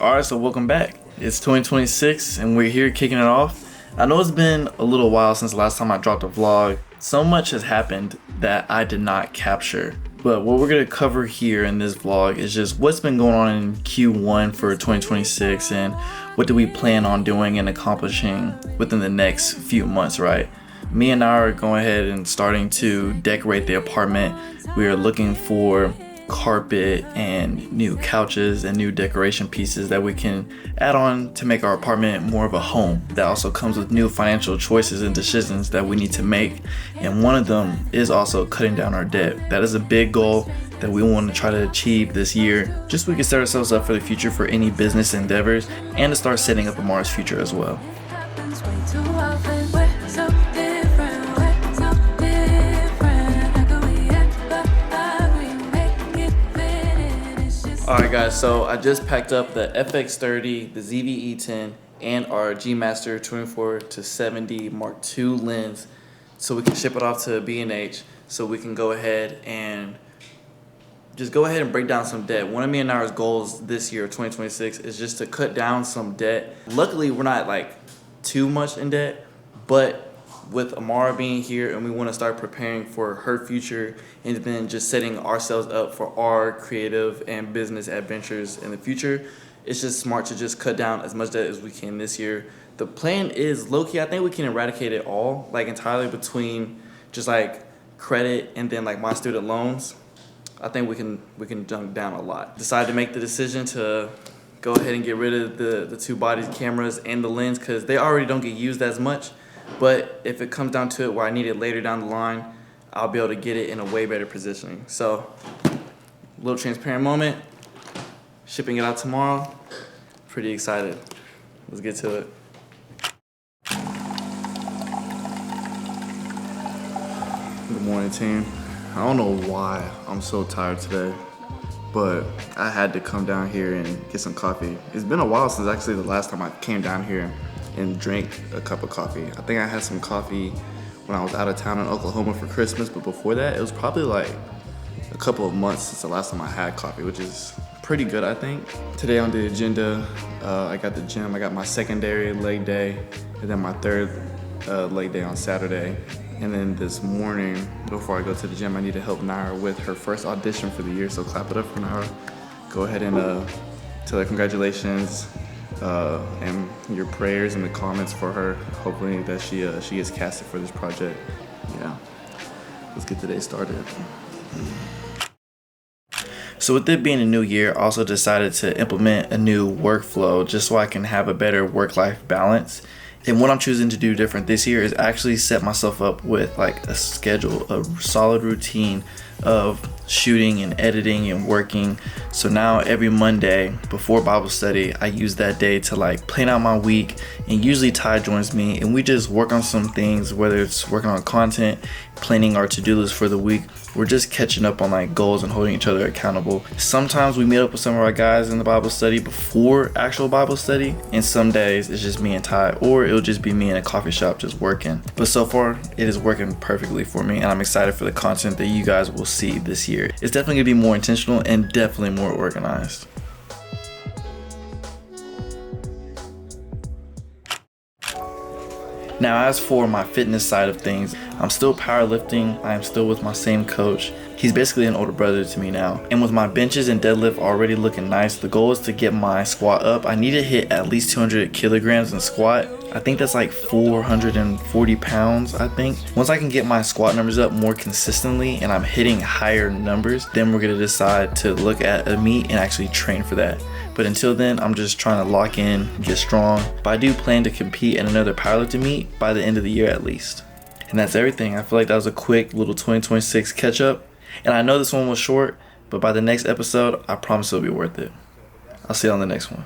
Alright, so welcome back. It's 2026 and we're here kicking it off. I know it's been a little while since the last time I dropped a vlog. So much has happened that I did not capture. But what we're going to cover here in this vlog is just what's been going on in Q1 for 2026 and what do we plan on doing and accomplishing within the next few months, right? Me and I are going ahead and starting to decorate the apartment. We are looking for carpet and new couches and new decoration pieces that we can add on to make our apartment more of a home. That also comes with new financial choices and decisions that we need to make, and one of them is also cutting down our debt. That is a big goal that we want to try to achieve this year, just so we can set ourselves up for the future for any business endeavors and to start setting up Amar's future as well. Alright guys, so I just packed up the FX30, the ZV-E10, and our G Master 24-70 Mark II lens so we can ship it off to B&H so we can go ahead and break down some debt. One of me and I's goals this year, 2026, is just to cut down some debt. Luckily, we're not like too much in debt, but with Amara being here and we want to start preparing for her future and then just setting ourselves up for our creative and business adventures in the future, it's just smart to just cut down as much debt as we can this year. The plan is low-key, I think we can eradicate it all, like entirely between just like credit and then like my student loans. I think we can jump down a lot. Decided to make the decision to go ahead and get rid of the two body cameras and the lens because they already don't get used as much. But if it comes down to it where I need it later down the line, I'll be able to get it in a way better positioning. So, a little transparent moment. Shipping it out tomorrow. Pretty excited. Let's get to it. Good morning, team. I don't know why I'm so tired today, but I had to come down here and get some coffee. It's been a while since actually the last time I came down here and drank a cup of coffee. I think I had some coffee when I was out of town in Oklahoma for Christmas, but before that, it was probably like a couple of months since the last time I had coffee, which is pretty good, I think. Today on the agenda, I got the gym. I got my secondary leg day, and then my third leg day on Saturday. And then this morning, before I go to the gym, I need to help Naira with her first audition for the year, so clap it up for Naira. Go ahead and tell her congratulations. And your prayers in the comments for her. Hopefully that she gets casted for this project. Yeah, let's get today started. So with it being a new year, I also decided to implement a new workflow just so I can have a better work-life balance. And what I'm choosing to do different this year is actually set myself up with like a schedule, a solid routine of shooting and editing and working. So now every Monday before Bible study, I use that day to like plan out my week, and usually Ty joins me and we just work on some things, whether it's working on content, planning our to-do list for the week. We're just catching up on like goals and holding each other accountable. Sometimes we meet up with some of our guys in the Bible study before actual Bible study, and some days it's just me and Ty, or it'll just be me in a coffee shop just working. But so far it is working perfectly for me, and I'm excited for the content that you guys will see this year. It's definitely gonna be more intentional and definitely more organized. Now, as for my fitness side of things, I'm still powerlifting. I am still with my same coach. He's basically an older brother to me now. And with my benches and deadlift already looking nice, the goal is to get my squat up. I need to hit at least 200 kilograms in squat. I think that's like 440 pounds, I think. Once I can get my squat numbers up more consistently and I'm hitting higher numbers, then we're gonna decide to look at a meet and actually train for that. But until then, I'm just trying to lock in, get strong. But I do plan to compete in another powerlifting meet by the end of the year at least. And that's everything. I feel like that was a quick little 2026 catch up. And I know this one was short, but by the next episode, I promise it'll be worth it. I'll see you on the next one.